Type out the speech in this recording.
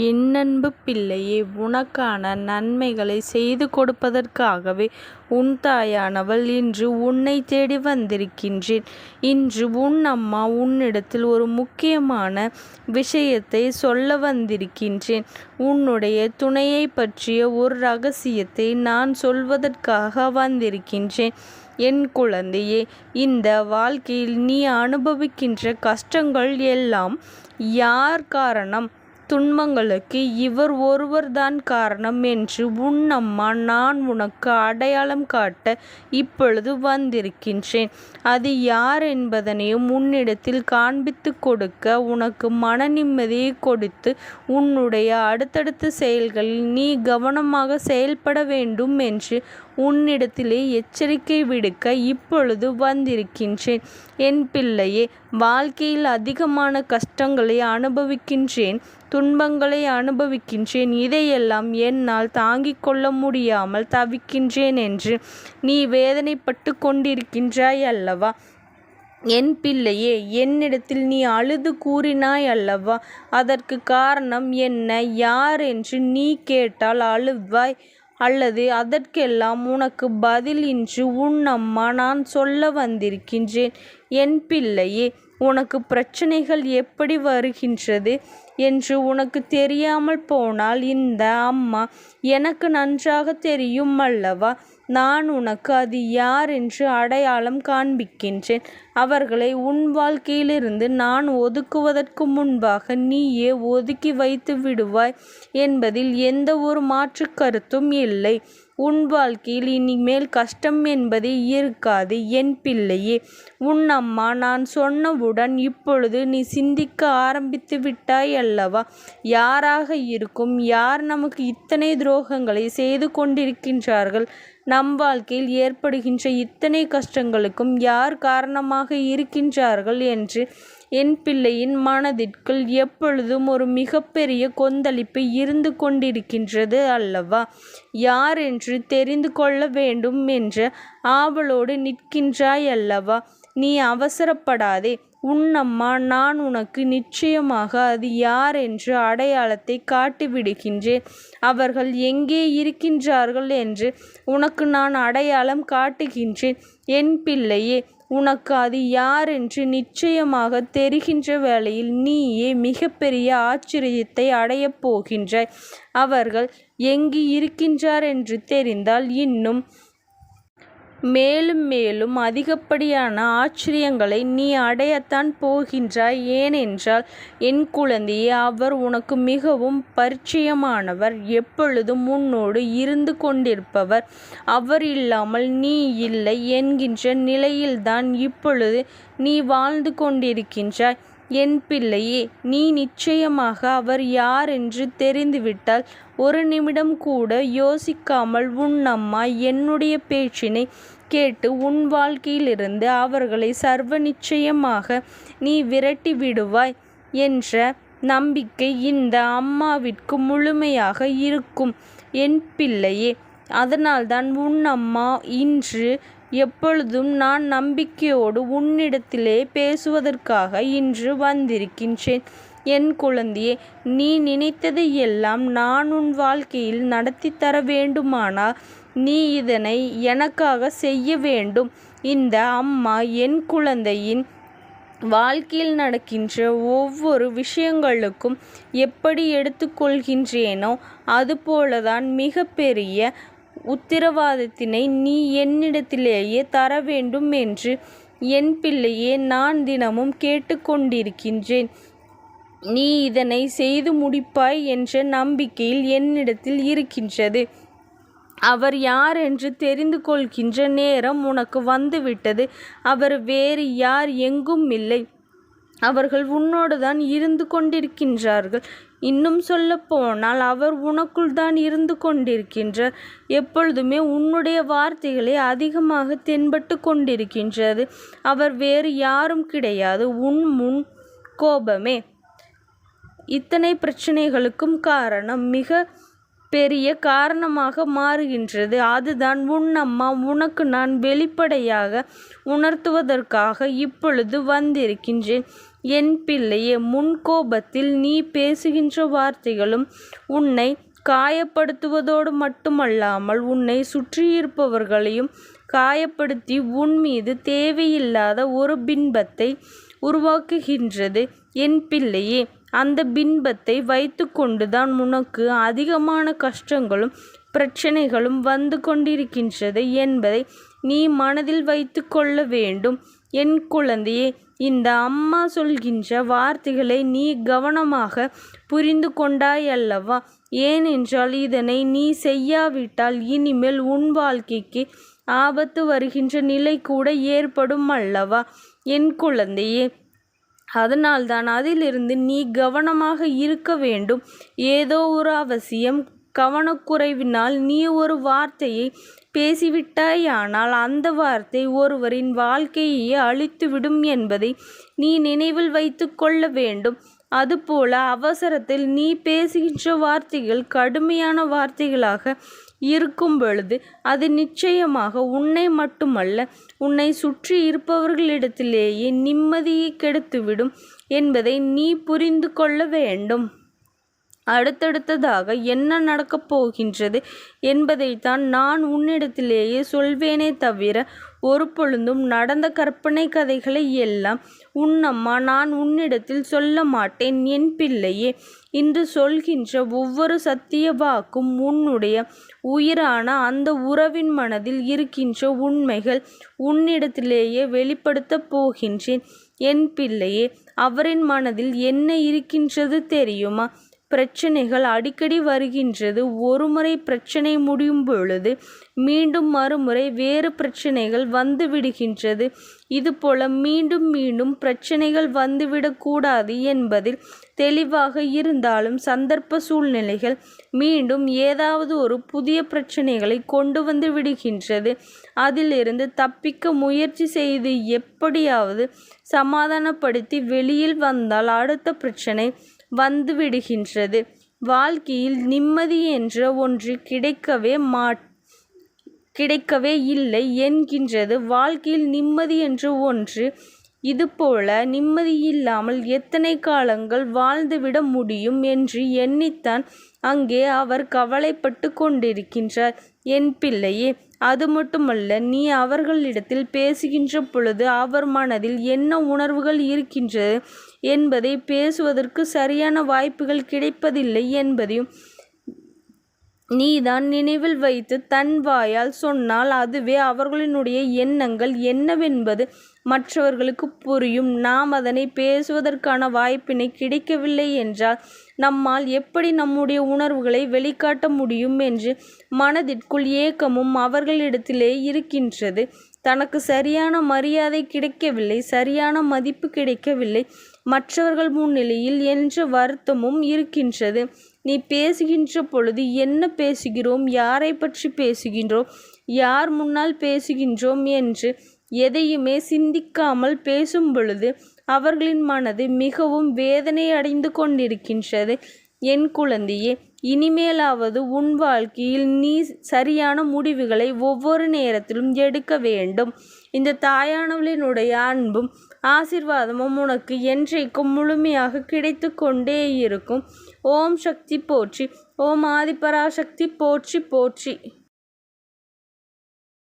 என் அன்பு பிள்ளையே, உனக்கான நன்மைகளை செய்து கொடுப்பதற்காகவே உன் தாயானவள் இன்று உன்னை தேடி வந்திருக்கின்றேன். இன்று உன் அம்மா உன்னிடத்தில் ஒரு முக்கியமான விஷயத்தை சொல்ல வந்திருக்கின்றேன். உன்னுடைய துணையை பற்றிய ஒரு ரகசியத்தை நான் சொல்வதற்காக வந்திருக்கின்றேன். என் குழந்தையே, இந்த வாழ்க்கையில் நீ அனுபவிக்கின்ற கஷ்டங்கள் எல்லாம் யார் காரணம்? துன்பங்களுக்கு இவர் ஒருவர்தான் காரணம் என்று உன் அம்மா நான் உனக்கு அடையாளம் காட்ட இப்பொழுது வந்திருக்கின்றேன். அது யார் என்பதனையும் உன்னிடத்தில் காண்பித்து கொடுக்க, உனக்கு மன நிம்மதியை கொடுத்து உன்னுடைய அடுத்தடுத்த செயல்களில் நீ கவனமாக செயல்பட வேண்டும் என்று உன்னிடத்திலே எச்சரிக்கை விடுக்க இப்பொழுது வந்திருக்கின்றேன். என் பிள்ளையே, வாழ்க்கையில் அதிகமான கஷ்டங்களை அனுபவிக்கின்றேன், துன்பங்களை அனுபவிக்கின்றேன், இதையெல்லாம் என்னால் தாங்கிக் கொள்ள முடியாமல் தவிக்கின்றேன் என்று நீ வேதனைப்பட்டு கொண்டிருக்கின்றாய் அல்லவா? என் பிள்ளையே, என்னிடத்தில் நீ அழுது கூறினாய் அல்லவா? அதற்கு காரணம் என்ன, யார் என்று நீ கேட்டால் அழுவாய், அல்லது அதற்கெல்லாம் உனக்கு பதில் இன்று உன் அம்மா நான் சொல்ல வந்திருக்கின்றேன். என் பிள்ளையே, உனக்கு பிரச்சனைகள் எப்படி வருகின்றது என்று உனக்கு தெரியாமல் போனால் இந்த அம்மா எனக்கு நன்றாக தெரியும் அல்லவா? நான் உனக்கு அது யார் என்று அடையாளம் காண்பிக்கின்றேன். அவர்களை உன் வாழ்க்கையிலிருந்து நான் ஒதுக்குவதற்கு முன்பாக நீயே ஒதுக்கி வைத்து விடுவாய் என்பதில் எந்த ஒரு மாற்று கருத்தும் இல்லை. உன் வாழ்க்கையில் இனிமேல் கஷ்டம் என்பதே இருக்காது. என் பிள்ளையே, உன் அம்மா நான் சொன்னவுடன் இப்பொழுது நீ சிந்திக்க ஆரம்பித்து விட்டாய் அல்லவா? யாராக இருக்கும்? யார் நமக்கு இத்தனை துரோகங்களை செய்து கொண்டிருக்கின்றார்கள்? நம் வாழ்க்கையில் ஏற்படுகின்ற இத்தனை கஷ்டங்களுக்கும் யார் காரணமாக இருக்கின்றார்கள் என்று என் பிள்ளையின் மனதிற்குள் எப்பொழுதும் ஒரு மிகப்பெரிய கொந்தளிப்பு இருந்து கொண்டிருக்கின்றது அல்லவா? யார் என்று தெரிந்து கொள்ள வேண்டும் என்ற ஆவலோடு நிற்கின்றாய் அல்லவா? நீ அவசரப்படாதே. உன் அம்மா நான் உனக்கு நிச்சயமாக அது யார் என்று அடையாளத்தை காட்டிவிடுகின்றேன். அவர்கள் எங்கே இருக்கின்றார்கள் என்று உனக்கு நான் அடையாளம் காட்டுகின்றேன். என் பிள்ளையே, உனக்கு அது யார் என்று நிச்சயமாக தெரிகின்ற வேளையில் நீயே மிகப்பெரிய ஆச்சரியத்தை அடையப் போகின்றாய். அவர்கள் எங்கு இருக்கின்றார் என்று தெரிந்தால் இன்னும் மேலும் மேலும் அதிகப்படியான ஆச்சரியங்களை நீ அடையத்தான் போகின்றாய். ஏனென்றால் என் குழந்தையே, அவர் உனக்கு மிகவும் பரிச்சயமானவர், எப்பொழுதும் உன்னோடு இருந்து கொண்டிருப்பவர். அவர் இல்லாமல் நீ இல்லை என்கின்ற நிலையில்தான் இப்பொழுது நீ வாழ்ந்து கொண்டிருக்கின்றாய். என் பிள்ளையே, நீ நிச்சயமாக அவர் யார் என்று தெரிந்துவிட்டால் ஒரு நிமிடம் கூட யோசிக்காமல் உன் அம்மா என்னுடைய பேச்சினை கேட்டு உன் வாழ்க்கையிலிருந்து அவர்களை சர்வ நிச்சயமாக நீ விரட்டி விடுவாய் என்ற நம்பிக்கை இந்த அம்மாவிற்கு முழுமையாக இருக்கும். என் பிள்ளையே, அதனால்தான் உன் அம்மா இன்று எப்பொழுதும் நான் நம்பிக்கையோடு உன்னிடத்திலே பேசுவதற்காக இன்று வந்திருக்கின்றேன். என் குழந்தையே, நீ நினைத்ததை எல்லாம் நான் உன் வாழ்க்கையில் நடத்தி தர வேண்டுமானால் நீ இதனை எனக்காக செய்ய வேண்டும். இந்த அம்மா என் குழந்தையின் வாழ்க்கையில் நடக்கின்ற ஒவ்வொரு விஷயங்களுக்கும் எப்படி எடுத்துக்கொள்கின்றேனோ அதுபோலதான் மிகப்பெரிய உத்திரவாதத்தினை நீ என்னிடத்திலேயே தர வேண்டும் என்று என் பிள்ளையே நான் தினமும் கேட்டுக்கொண்டிருக்கின்றேன். நீ இதனை செய்து முடிப்பாய் என்ற நம்பிக்கையில் என்னிடத்தில் இருக்கின்றது. அவர் யார் என்று தெரிந்து கொள்கின்ற நேரம் உனக்கு வந்துவிட்டது. அவர் வேறு யார் எங்கும் இல்லை. அவர்கள் உன்னோடு தான் இருந்து கொண்டிருக்கின்றார்கள். இன்னும் சொல்ல போனால் அவர் உனக்குள் தான் இருந்து கொண்டிருக்கின்றார். எப்பொழுதுமே உன்னுடைய வார்த்தைகளை அதிகமாக தென்பட்டு கொண்டிருக்கின்றது. அவர் வேறு யாரும் கிடையாது, உன் முன் கோபமே. இத்தனை பிரச்சனைகளுக்கும் காரணம் மிக பெரிய காரணமாக மாறுகின்றது. அதுதான் உன் அம்மா உனக்கு நான் வெளிப்படையாக உணர்த்துவதற்காக இப்பொழுது வந்திருக்கின்றேன். என் பிள்ளையே, முன்கோபத்தில் நீ பேசுகின்ற வார்த்தைகளும் உன்னை காயப்படுத்துவதோடு மட்டுமல்லாமல் உன்னை சுற்றியிருப்பவர்களையும் காயப்படுத்தி உன் மீது தேவையில்லாத ஒரு பின்பத்தை உருவாக்குகின்றது. என் பிள்ளையே, அந்த பின்பத்தை வைத்து கொண்டுதான் உனக்கு அதிகமான கஷ்டங்களும் பிரச்சனைகளும் வந்து கொண்டிருக்கின்றது என்பதை நீ மனதில் வைத்து கொள்ள வேண்டும். என் குழந்தையே, இந்த அம்மா சொல்கின்ற வார்த்தைகளை நீ கவனமாக புரிந்து கொண்டாய் அல்லவா? ஏனென்றால் இதனை நீ செய்யாவிட்டால் இனிமேல் உன் வாழ்க்கைக்கு ஆபத்து வருகின்ற நிலை கூட ஏற்படும் அல்லவா என் குழந்தையே? அதனால்தான் அதிலிருந்து நீ கவனமாக இருக்க வேண்டும். ஏதோ ஒரு அவசியம் கவனக்குறைவினால் நீ ஒரு வார்த்தையை பேசிவிட்டாயானால் அந்த வார்த்தை ஒருவரின் வாழ்க்கையை அழித்துவிடும் என்பதை நீ நினைவில் வைத்து கொள்ள வேண்டும். அதுபோல அவசரத்தில் நீ பேசுகின்ற வார்த்தைகள் கடுமையான வார்த்தைகளாக இருக்கும் பொழுது அது நிச்சயமாக உன்னை மட்டுமல்ல, உன்னை சுற்றி இருப்பவர்களிடத்திலேயே நிம்மதியை கெடுத்துவிடும் என்பதை நீ புரிந்து கொள்ள வேண்டும். அடுத்தடுத்ததாக என்ன நடக்கப் போகின்றது என்பதைத்தான் நான் உன்னிடத்திலேயே சொல்வேனே தவிர ஒரு பொழுதும் நடந்த கற்பனை கதைகளை எல்லாம் உன்னம்மா நான் உன்னிடத்தில் சொல்ல மாட்டேன். என் பிள்ளையே, இன்று சொல்கின்ற ஒவ்வொரு சத்திய வாக்கும் உன்னுடைய உயிரான அந்த உறவின் மனதில் இருக்கின்ற உண்மைகள் உன்னிடத்திலேயே வெளிப்படுத்தப் போகின்றேன். என் பிள்ளையே, அவரின் மனதில் என்ன இருக்கின்றது தெரியுமா? பிரச்சனைகள் அடிக்கடி வருகின்றது. ஒருமுறை பிரச்சனை முடியும் பொழுது மீண்டும் மறுமுறை வேறு பிரச்சனைகள் வந்து விடுகின்றது. இதுபோல மீண்டும் மீண்டும் பிரச்சனைகள் வந்துவிடக்கூடாது என்பதில் தெளிவாக இருந்தாலும் சந்தர்ப்ப சூழ்நிலைகள் மீண்டும் ஏதாவது ஒரு புதிய பிரச்சனைகளை கொண்டு வந்து விடுகின்றது. அதிலிருந்து தப்பிக்க முயற்சி செய்து எப்படியாவது சமாதானப்படுத்தி வெளியில் வந்தால் அடுத்த பிரச்சனை வந்துவிடுகின்றது. வாழ்க்கையில் நிம்மதி என்ற ஒன்று கிடைக்கவே இல்லை என்கின்றது. வாழ்க்கையில் நிம்மதி என்ற ஒன்று இதுபோல நிம்மதியில்லாமல் எத்தனை காலங்கள் வாழ்ந்துவிட முடியும் என்று எண்ணித்தான் அங்கே அவர் கவலைப்பட்டு கொண்டிருக்கின்றார். என் பிள்ளையே, அது மட்டுமல்ல, நீ அவர்களிடத்தில் பேசுகின்ற பொழுது அவர் மனதில் என்ன உணர்வுகள் இருக்கின்றது என்பதை பேசுவதற்கு சரியான வாய்ப்புகள் கிடைப்பதில்லை என்பதையும் நீதான் நினைவில் வைத்து தன் வாயால் சொன்னால் அதுவே அவர்களினுடைய எண்ணங்கள் என்னவென்பது மற்றவர்களுக்கு புரியும். நாம் அதனை பேசுவதற்கான வாய்ப்பினை கிடைக்கவில்லை என்றால் நம்மால் எப்படி நம்முடைய உணர்வுகளை வெளிக்காட்ட முடியும் என்று மனதிற்குள் ஏக்கமும் அவர்களிடத்திலே இருக்கின்றது. தனக்கு சரியான மரியாதை கிடைக்கவில்லை, சரியான மதிப்பு கிடைக்கவில்லை, மற்றவர்கள் முன்னிலையில் என்ற வருத்தமும் இருக்கின்றது. நீ பேசுகின்ற பொழுது என்ன பேசுகிறோம், யாரை பற்றி பேசுகின்றோம், யார் முன்னால் பேசுகின்றோம் என்று எதையுமே சிந்திக்காமல் பேசும் பொழுது அவர்களின் மனது மிகவும் வேதனை அடைந்து கொண்டிருக்கின்றது. என் குழந்தையே, இனிமேலாவது உன் வாழ்க்கையில் நீ சரியான முடிவுகளை ஒவ்வொரு நேரத்திலும் எடுக்க வேண்டும். இந்த தாயானவளினுடைய அன்பும் ஆசீர்வாதமும் உனக்கு என்றைக்கும் முழுமையாக கிடைத்து கொண்டே இருக்கும். ஓம் சக்தி போற்றி, ஓம் ஆதிபராசக்தி போற்றி போற்றி.